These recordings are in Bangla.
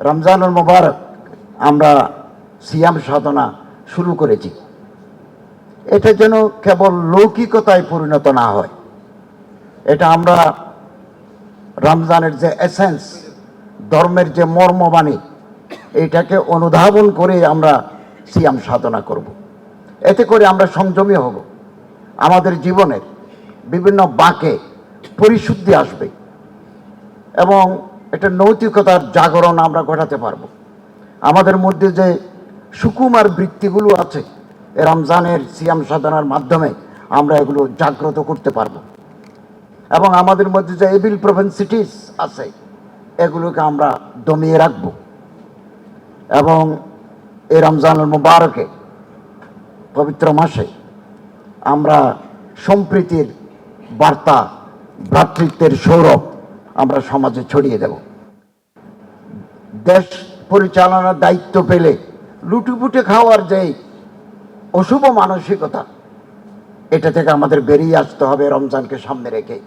রমজানুল মুবারক আমরা সিয়াম সাধনা শুরু করেছি, এটা যেন কেবল লৌকিকতায় পরিণত না হয়। এটা আমরা রমজানের যে এসেন্স, ধর্মের যে মর্মবাণী, এটাকে অনুধাবন করে আমরা সিয়াম সাধনা করব। এতে করে আমরা সংযমী হব, আমাদের জীবনের বিভিন্ন বাঁকে পরিশুদ্ধি আসবে এবং এটা নৈতিকতার জাগরণ আমরা ঘটাতে পারব। আমাদের মধ্যে যে সুকুমার বৃত্তিগুলো আছে, রমজানের সিয়াম সাধনার মাধ্যমে আমরা এগুলো জাগ্রত করতে পারব এবং আমাদের মধ্যে যে এভিল প্রভেন্সিটিস আছে এগুলোকে আমরা দমিয়ে রাখব এবং এই রমজানুল মুবারকে পবিত্র মাসে আমরা সম্প্রীতির বার্তা, ভ্রাতৃত্বের সৌরভ আমরা সমাজে ছড়িয়ে দেব। দেশ পরিচালনার দায়িত্ব পেলে লুটুপুটে খাওয়ার যে অশুভ মানসিকতা, এটা থেকে আমাদের বেরিয়ে আসতে হবে রমজানকে সামনে রেখে।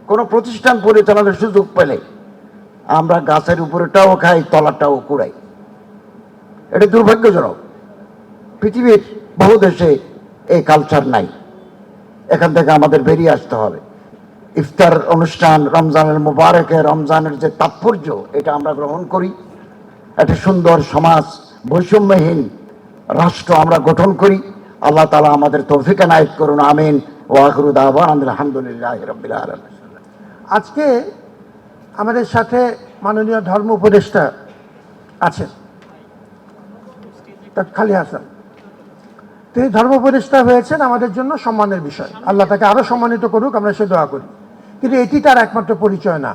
কোনো প্রতিষ্ঠান পরিচালনার সুযোগ পেলে আমরা গাছের উপরেটাও খাই, তলাটাও কুড়াই। এটা দুর্ভাগ্যজনক। পৃথিবীর বহু দেশে এই কালচার নাই। এখান থেকে আমাদের বেরিয়ে আসতে হবে। ইফতার অনুষ্ঠান, রমজানের মুবারকে রমজানের যে তাৎপর্য, এটা আমরা গ্রহণ করি। একটা সুন্দর সমাজ, বৈষম্যহীন রাষ্ট্র আমরা গঠন করি। আল্লাহ তাআলা আমাদের তৌফিক এনায়েত করুন, আমিন। ওয়া আখিরু দাওয়ানা আলহামদুলিল্লাহি রাব্বিল আলামিন। আজকে আমাদের সাথে মাননীয় ধর্ম উপদেষ্টা আছেন খালি হাসান। তিনি ধর্ম উপদেষ্টা হয়েছেন, আমাদের জন্য সম্মানের বিষয়। আল্লাহ তাকে আরো সম্মানিত করুক, আমরা সে দোয়া করি। কিন্তু এটি তার একমাত্র পরিচয় না।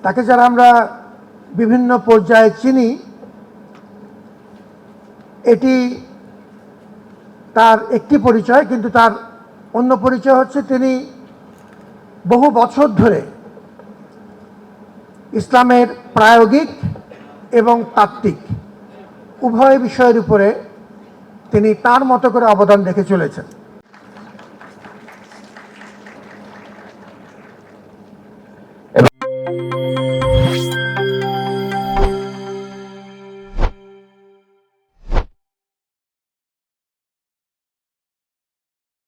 তাকে যারা আমরা বিভিন্ন পর্যায়ে চিনি, এটি তার একটি পরিচয়, কিন্তু তার অন্য পরিচয় হচ্ছে তিনি বহু বছর ধরে ইসলামের প্রায়োগিক এবং তাত্ত্বিক উভয় বিষয়ের উপরে তিনি তার মতো করে অবদান রেখে চলেছেন।